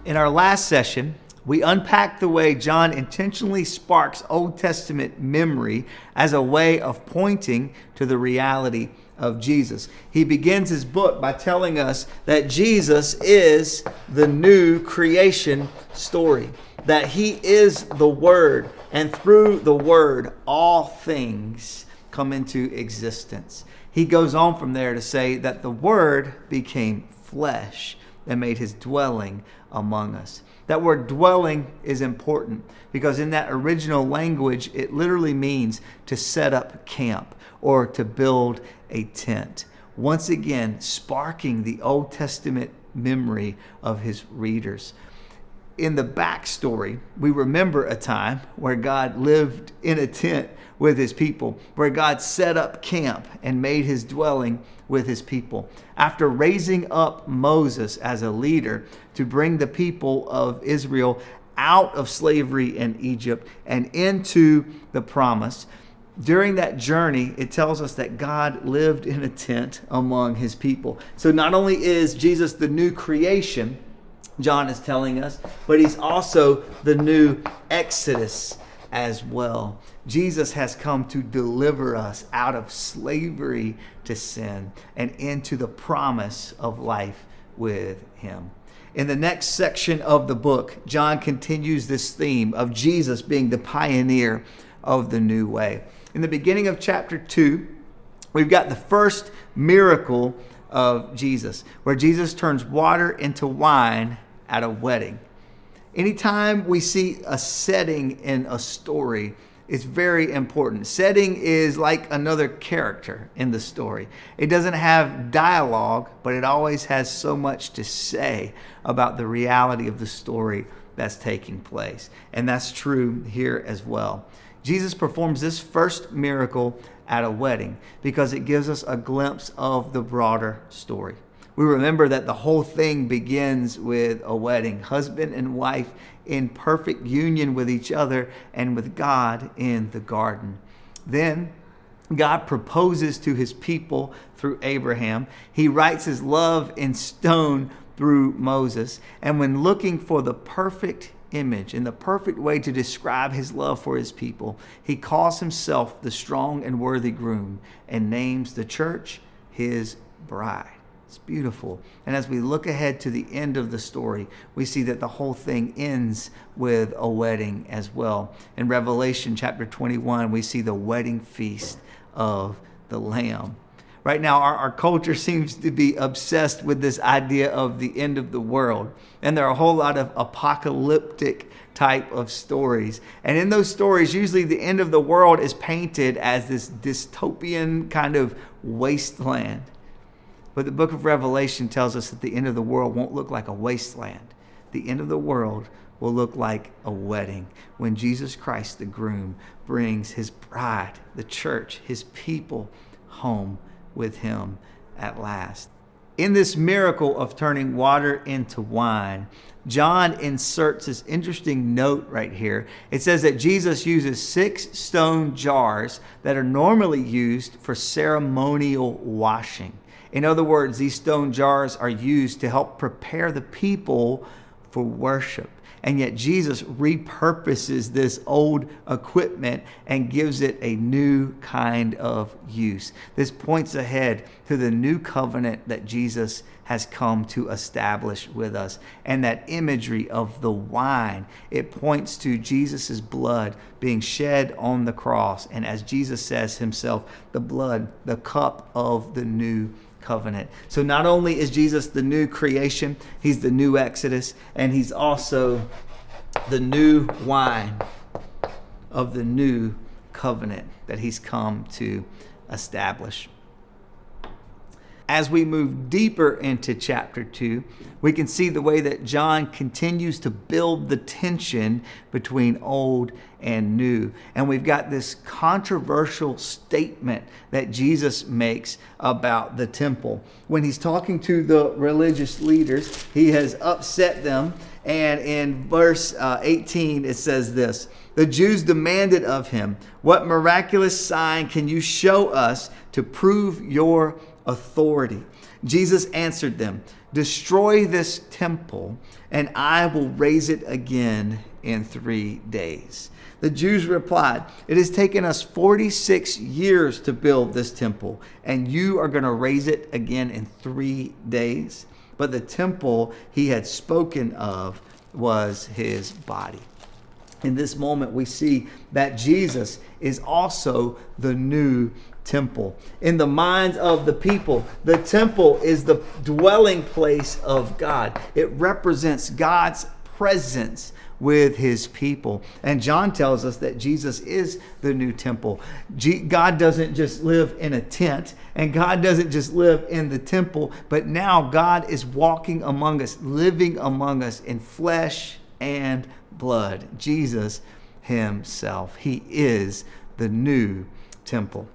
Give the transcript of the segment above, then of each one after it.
In our last session, we unpacked the way John intentionally sparks Old Testament memory as a way of pointing to the reality of Jesus. He begins his book by telling us that Jesus is the new creation story, that he is the Word, and through the Word, all things come into existence. He goes on from there to say that the Word became flesh and made his dwelling among us. That word dwelling is important because in that original language, it literally means to set up camp or to build a tent. Once again, sparking the Old Testament memory of his readers. In the backstory, we remember a time where God lived in a tent with his people, where God set up camp and made his dwelling with his people. After raising up Moses as a leader to bring the people of Israel out of slavery in Egypt and into the promise, during that journey, it tells us that God lived in a tent among his people. So not only is Jesus the new creation, John is telling us, but he's also the new Exodus as well. Jesus has come to deliver us out of slavery to sin and into the promise of life with him. In the next section of the book, John continues this theme of Jesus being the pioneer of the new way. In the beginning of chapter 2, we've got the first miracle of Jesus, where Jesus turns water into wine at a wedding. Anytime we see a setting in a story, it's very important. Setting is like another character in the story. It doesn't have dialogue, but it always has so much to say about the reality of the story that's taking place. And that's true here as well. Jesus performs this first miracle at a wedding because it gives us a glimpse of the broader story. We remember that the whole thing begins with a wedding, husband and wife in perfect union with each other and with God in the garden. Then God proposes to his people through Abraham. He writes his love in stone through Moses. And when looking for the perfect image and the perfect way to describe his love for his people, he calls himself the strong and worthy groom and names the church his bride. It's beautiful. And as we look ahead to the end of the story, we see that the whole thing ends with a wedding as well. In Revelation chapter 21, we see the wedding feast of the Lamb. Right now, our culture seems to be obsessed with this idea of the end of the world. And there are a whole lot of apocalyptic type of stories. And in those stories, usually the end of the world is painted as this dystopian kind of wasteland. But the book of Revelation tells us that the end of the world won't look like a wasteland. The end of the world will look like a wedding when Jesus Christ, the groom, brings his bride, the church, his people home with him at last. In this miracle of turning water into wine, John inserts this interesting note right here. It says that Jesus uses 6 stone jars that are normally used for ceremonial washing. In other words, these stone jars are used to help prepare the people for worship. And yet Jesus repurposes this old equipment and gives it a new kind of use. This points ahead to the new covenant that Jesus has come to establish with us. And that imagery of the wine, it points to Jesus' blood being shed on the cross. And as Jesus says himself, the blood, the cup of the new covenant. So not only is Jesus the new creation, he's the new Exodus, and he's also the new wine of the new covenant that he's come to establish. As we move deeper into chapter 2, we can see the way that John continues to build the tension between old and new. And we've got this controversial statement that Jesus makes about the temple. When he's talking to the religious leaders, he has upset them. And in verse 18, it says this: the Jews demanded of him, "What miraculous sign can you show us to prove your authority. Jesus answered them, "Destroy this temple, and I will raise it again in 3 days." The Jews replied, "It has taken us 46 years to build this temple, and you are going to raise it again in 3 days?" But the temple he had spoken of was his body. In this moment, we see that Jesus is also the new temple. In the minds of the people, the temple is the dwelling place of God. It represents God's presence with his people. And John tells us that Jesus is the new temple. God doesn't just live in a tent, and God doesn't just live in the temple, but now God is walking among us, living among us in flesh and blood. Jesus himself. He is the new temple.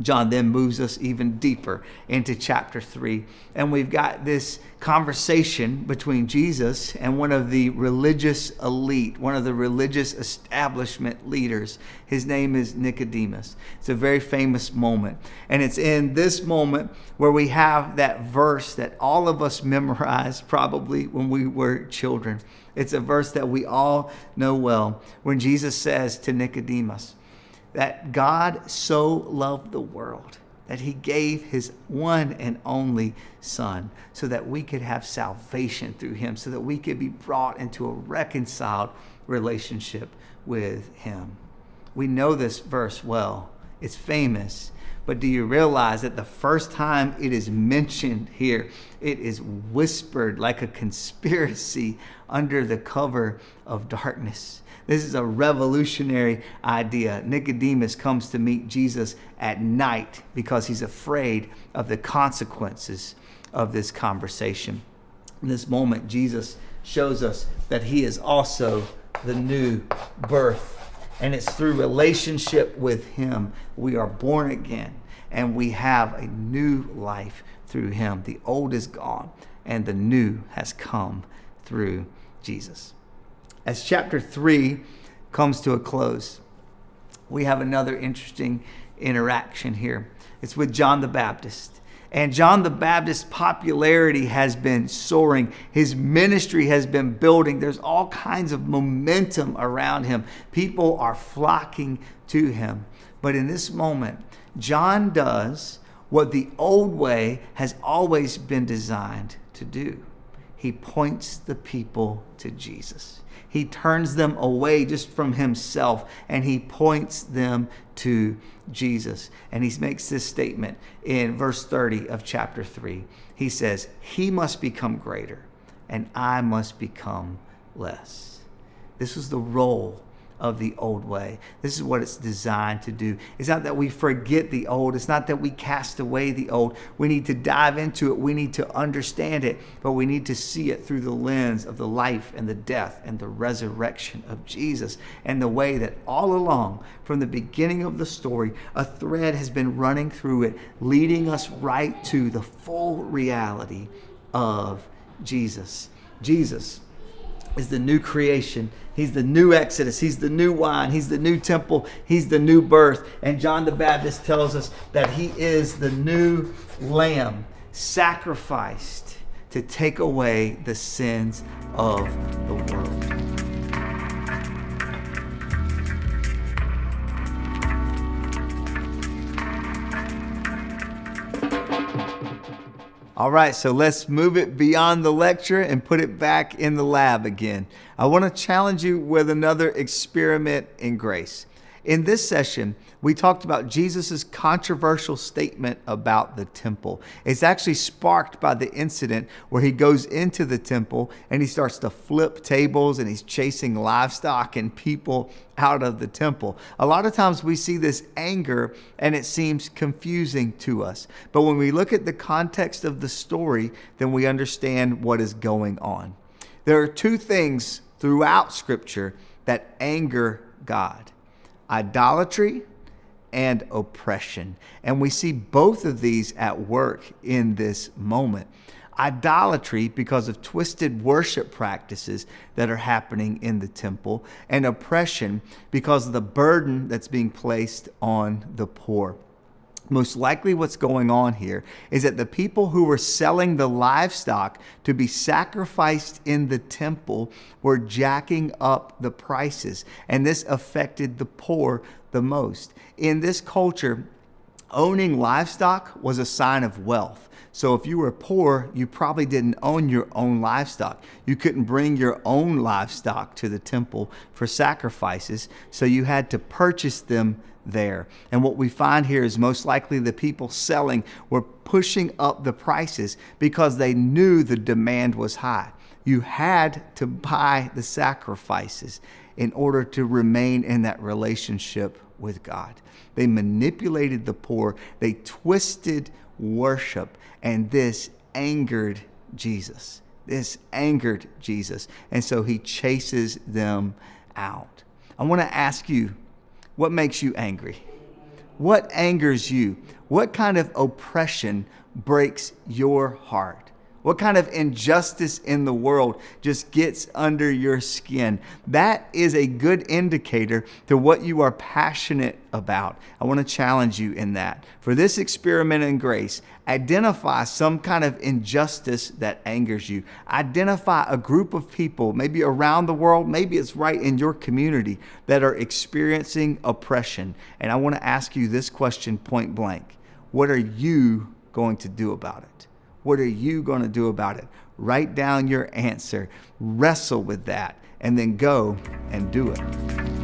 John then moves us even deeper into chapter 3. And we've got this conversation between Jesus and one of the religious elite, one of the religious establishment leaders. His name is Nicodemus. It's a very famous moment. And it's in this moment where we have that verse that all of us memorized probably when we were children. It's a verse that we all know well, when Jesus says to Nicodemus that God so loved the world that he gave his one and only Son so that we could have salvation through him, so that we could be brought into a reconciled relationship with him. We know this verse well. It's famous. But do you realize that the first time it is mentioned here, it is whispered like a conspiracy under the cover of darkness? This is a revolutionary idea. Nicodemus comes to meet Jesus at night because he's afraid of the consequences of this conversation. In this moment, Jesus shows us that he is also the new birth. And it's through relationship with him we are born again, and we have a new life through him. The old is gone and the new has come through Jesus. As chapter 3 comes to a close, we have another interesting interaction here. It's with John the Baptist. And John the Baptist's popularity has been soaring. His ministry has been building. There's all kinds of momentum around him. People are flocking to him. But in this moment, John does what the old way has always been designed to do. He points the people to Jesus. He turns them away just from himself, and he points them to Jesus. And he makes this statement in verse 30 of chapter 3. He says, "He must become greater, and I must become less." This was the role of the old way. This is what it's designed to do. It's not that we forget the old. It's not that we cast away the old. We need to dive into it. We need to understand it, but we need to see it through the lens of the life and the death and the resurrection of Jesus, and the way that all along, from the beginning of the story, a thread has been running through it, leading us right to the full reality of Jesus. Jesus is the new creation. He's the new Exodus. He's the new wine. He's the new temple. He's the new birth. And John the Baptist tells us that he is the new lamb sacrificed to take away the sins of the world. All right, so let's move it beyond the lecture and put it back in the lab again. I want to challenge you with another experiment in grace. In this session, we talked about Jesus' controversial statement about the temple. It's actually sparked by the incident where he goes into the temple and he starts to flip tables and he's chasing livestock and people out of the temple. A lot of times we see this anger and it seems confusing to us. But when we look at the context of the story, then we understand what is going on. There are two things throughout Scripture that anger God: idolatry and oppression. And we see both of these at work in this moment. Idolatry because of twisted worship practices that are happening in the temple, and oppression because of the burden that's being placed on the poor. Most likely what's going on here is that the people who were selling the livestock to be sacrificed in the temple were jacking up the prices, and this affected the poor the most. In this culture, owning livestock was a sign of wealth. So if you were poor, you probably didn't own your own livestock. You couldn't bring your own livestock to the temple for sacrifices, so you had to purchase them there. And what we find here is most likely the people selling were pushing up the prices because they knew the demand was high. You had to buy the sacrifices in order to remain in that relationship with God. They manipulated the poor, they twisted worship, and this angered Jesus. This angered Jesus. And so he chases them out. I want to ask you, what makes you angry? What angers you? What kind of oppression breaks your heart? What kind of injustice in the world just gets under your skin? That is a good indicator to what you are passionate about. I want to challenge you in that. For this experiment in grace, identify some kind of injustice that angers you. Identify a group of people, maybe around the world, maybe it's right in your community, that are experiencing oppression. And I want to ask you this question point blank. What are you going to do about it? What are you going to do about it? Write down your answer, wrestle with that, and then go and do it.